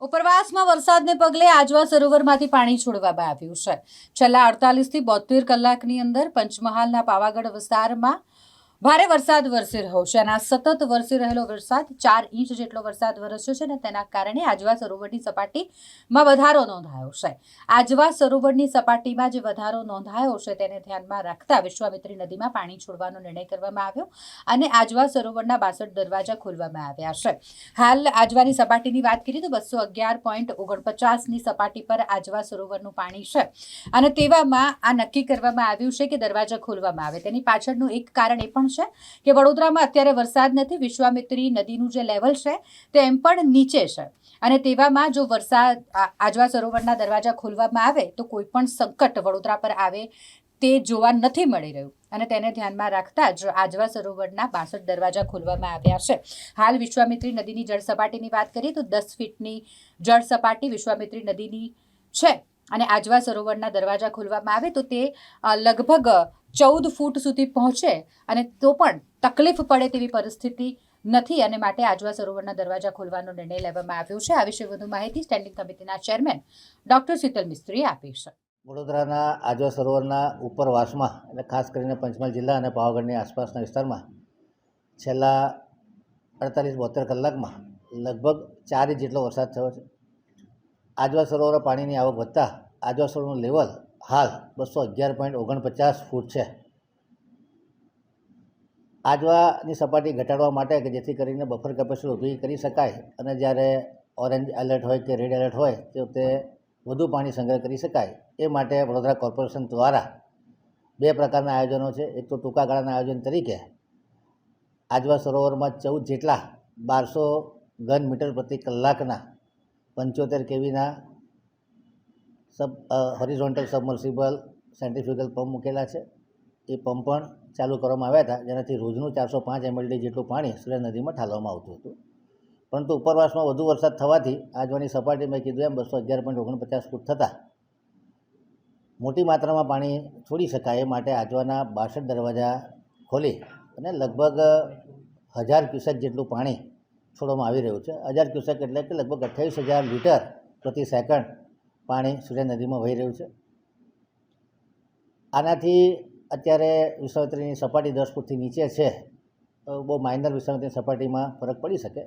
ઉપરવાસમાં વરસાદને પગલે આજવા સરોવરમાંથી પાણી છોડવામાં આવ્યું છે। છેલ્લા 48 થી 72 કલાકની અંદર પંચમહાલના પાવાગઢ વિસ્તારમાં ભારે વરસાદ વરસી રહ્યો છે અને આ સતત વરસી રહેલો વરસાદ 4 ઇંચ જેટલો વરસાદ વરસ્યો છે અને તેના કારણે આજવા સરોવરની સપાટીમાં વધારો નોંધાયો છે। આજવા સરોવરની સપાટીમાં જે વધારો નોંધાયો છે તેને ધ્યાનમાં રાખતા વિશ્વામિત્રી નદીમાં પાણી છોડવાનો નિર્ણય કરવામાં આવ્યો અને આજવા સરોવરના 62 દરવાજા ખોલવામાં આવ્યા છે। હાલ આજવાની સપાટીની વાત કરીએ તો 211.49ની સપાટી પર આજવા સરોવરનું પાણી છે અને તેવામાં આ નક્કી કરવામાં આવ્યું છે કે દરવાજા ખોલવામાં આવે। તેની પાછળનું એક કારણ એ પણ છે કે વડોદરામાં અત્યારે વરસાદ નથી। વિશ્વામિત્રી નદીનું જે લેવલ છે તે એમ પણ નીચે છે અને તેવામાં જો વરસાદ આજવા સરોવરના દરવાજા ખોલવામાં આવે તો કોઈ પણ સંકટ વડોદરા પર આવે તે જોવા નથી મળી રહ્યું અને તેને ધ્યાનમાં રાખતા જ આજવા સરોવરના 62 દરવાજા ખોલવામાં આવ્યા છે। હાલ વિશ્વામિત્રી નદીની જળ સપાટીની વાત કરીએ તો 10 ફીટની જળ સપાટી વિશ્વામિત્રી નદીની છે અને આજવા સરોવરના દરવાજા ખોલવામાં આવે તો તે લગભગ 14 ફૂટ સુધી પહોંચે અને તો પણ તકલીફ પડે તેવી પરિસ્થિતિ નથી અને માટે આજવા સરોવરના દરવાજા ખોલવાનો નિર્ણય લેવામાં આવ્યો છે। આ વિશે વધુ માહિતી સ્ટેન્ડિંગ કમિટીના ચેરમેન ડોક્ટર શીતલ મિસ્ત્રીએ આપી છે। વડોદરાના આજવા સરોવરના ઉપરવાસમાં એટલે ખાસ કરીને પંચમહાલ જિલ્લા અને પાવાગઢની આસપાસના વિસ્તારમાં છેલ્લા 48-72 કલાકમાં લગભગ 4 ઇંચ જેટલો વરસાદ થયો છે। આજવા સરોવર પાણીની આવક વધતા આજવા સરોવરનું લેવલ હાલ 211.49 ફૂટ છે। આજવાની સપાટી ઘટાડવા માટે કે જેથી કરીને બફર કેપેસિટી ઊભી કરી શકાય અને જ્યારે ઓરેન્જ એલર્ટ હોય કે રેડ એલર્ટ હોય તો તે વધુ પાણી સંગ્રહ કરી શકાય એ માટે વડોદરા કોર્પોરેશન દ્વારા 2 પ્રકારના આયોજનો છે। એક તો ટૂંકા ગાળાના આયોજન તરીકે આજવા સરોવરમાં 14 જેટલા 1200 ઘન મીટર પ્રતિ કલાકના 75 કેવીના હોરિઝોન્ટલ સબમર્સિબલ સેન્ટ્રીફ્યુગલ પંપ મૂકેલા છે। એ પંપ પણ ચાલુ કરવામાં આવ્યા હતા જેનાથી રોજનું 405 MLD જેટલું પાણી સુરત નદીમાં ઠાલવામાં આવતું હતું। પરંતુ ઉપરવાસમાં વધુ વરસાદ થવાથી આજવાની સપાટી મેં કીધું એમ 211.49 ફૂટ થતાં મોટી માત્રામાં પાણી છોડી શકાય એ માટે આજવાના 62 દરવાજા ખોલી અને લગભગ 1000 ક્યુસેક જેટલું પાણી છોડવામાં આવી રહ્યું છે। 1000 ક્યુસેક એટલે કે લગભગ 28,000 લીટર પ્રતિ સેકન્ડ પાણી સુરત નદીમાં વહી રહ્યું છે। આનાથી અત્યારે વિશ્વામિત્રીની સપાટી 10 ફૂટથી નીચે છે તો બહુ માઇનર વિશ્વામિત્રીની સપાટીમાં ફરક પડી શકે।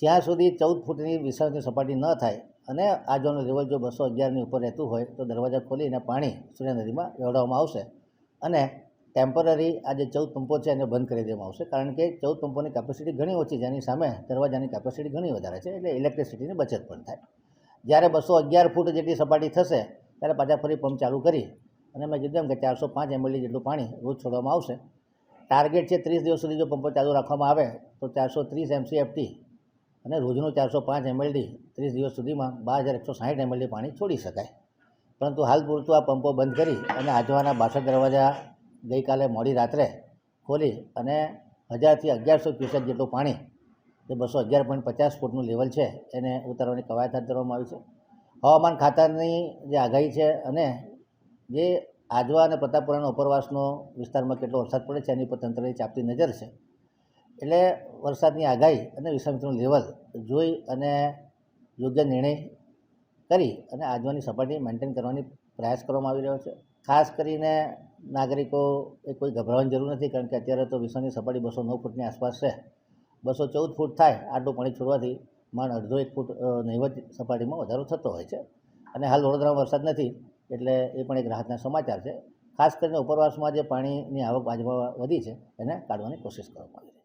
જ્યાં સુધી 14 ફૂટની વિશ્વામિત્રીની સપાટી ન થાય અને આજવાનું લેવલ જો 211ની ઉપર રહેતું હોય તો દરવાજા ખોલીને પાણી સુરત નદીમાં વહેવડાવવામાં આવશે અને ટેમ્પરરી આ જે 14 પંપો છે એને બંધ કરી દેવામાં આવશે કારણ કે 14 પંપોની કેપેસિટી ઘણી ઓછી જેની સામે દરવાજાની કેપેસિટી ઘણી વધારે છે એટલે ઇલેક્ટ્રિસિટીની બચત પણ થાય। જ્યારે 211 ફૂટ જેટલી સપાટી થશે ત્યારે પાછા ફરી પંપ ચાલુ કરી અને મેં કીધું એમ કે 405 MLD જેટલું પાણી રોજ છોડવામાં આવશે। ટાર્ગેટ છે 30 દિવસ સુધી જો પંપો ચાલુ રાખવામાં આવે તો 430 MCFT અને રોજનું 405 MLD 30 દિવસ સુધીમાં 12160 MLD પાણી છોડી શકાય। પરંતુ હાલ પૂરતું આ પંપો બંધ કરી અને આજવાના 62 દરવાજા ગઈકાલે મોડી રાત્રે ખોલી અને 1000 થી 1100 ક્યુસેક જેટલું પાણી જે 211.50 ફૂટનું લેવલ છે એને ઉતારવાની કવાયત હાથ ધરવામાં આવી છે। હવામાન ખાતાની જે આગાહી છે અને જે આજવા અને પ્રતાપપુરાના ઉપરવાસનો વિસ્તારમાં કેટલો વરસાદ પડે છે એની પર તંત્રની ચાંપતી નજર છે એટલે વરસાદની આગાહી અને વિશ્વામિત્રીનું લેવલ જોઈ અને યોગ્ય નિર્ણય કરી અને આજવાની સપાટી મેન્ટેન કરવાની પ્રયાસ કરવામાં આવી રહ્યો છે। ખાસ કરીને નાગરિકોએ કોઈ ગભરાવાની જરૂર નથી કારણ કે અત્યારે તો વિશ્વની સપાટી 209 ફૂટની આસપાસ છે। 214 ફૂટ થાય આટલું પાણી છોડવાથી માંડ અડધો 1 ફૂટ નહીવત સપાટીમાં વધારો થતો હોય છે અને હાલ વડોદરામાં વરસાદ નથી એટલે એ પણ એક રાહતના સમાચાર છે। ખાસ કરીને ઉપરવાસમાં જે પાણીની આવક આજમાં વધી છે એને કાઢવાની કોશિશ કરવામાં આવી છે।